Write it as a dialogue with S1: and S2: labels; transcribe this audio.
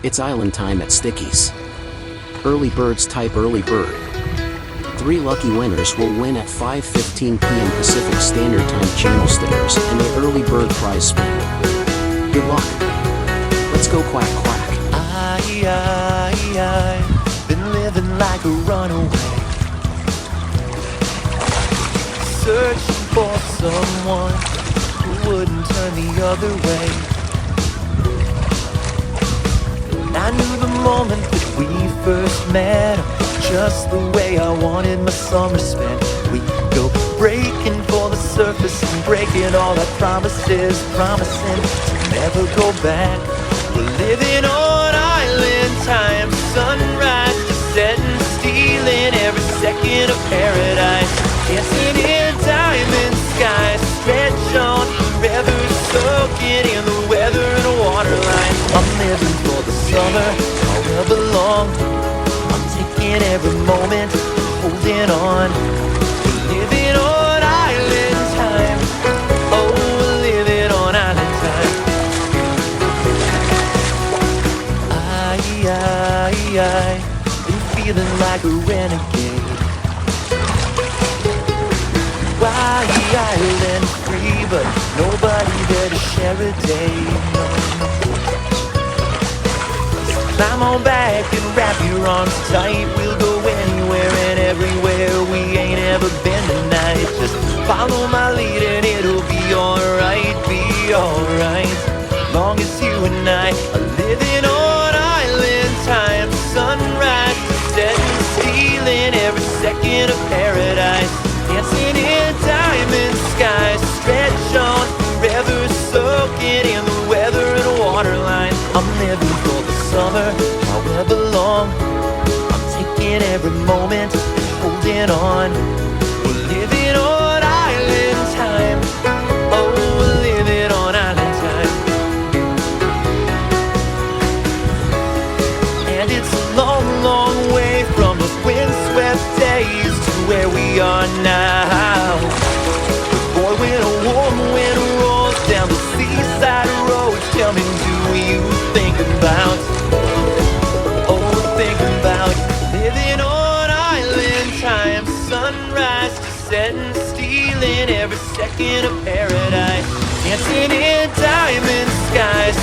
S1: It's island time at Sticky's. Early birds type early bird. 3 lucky winners will win at 5:15 p.m. Pacific Standard Time channel stickers and the early bird prize spin. Good luck. Let's go quack quack.
S2: I've been living like a runaway, searching for someone who wouldn't turn the other way. I knew the moment that we first met, just the way I wanted my summer spent. We'd go breaking for the surface and breaking all our promises, promising to never go back. We're living on island time, sunrise to setting, stealing every second of paradise, dancing in diamond skies, stretch on forever, soaking in the weather and waterline. I'm living for the summer, I'll belong. I'm taking every moment, holding on. We're living on island time. Oh, we're living on island time. I've been feeling like a renegade. Why island free, but nobody there to share a day. Climb on back and wrap your arms tight. We'll go anywhere and everywhere we ain't ever been tonight. Just follow my lead and it'll be alright, be alright. Long as you and I are living on island time, sunrise to setting, stealing every second of paradise, dancing in diamond skies, stretch on forever, soaking in the weather and waterline. I'm living for the summer, however long. I'm taking every moment and holding on. We're living on island time. Oh, we're living on island time. And it's a long, long way from those windswept days to where we are now. Boy, when a warm wind rolls down the seaside road, tell me, do you think about, oh, think about living on island time, sunrise to setting, stealing every second of paradise, dancing in diamond skies,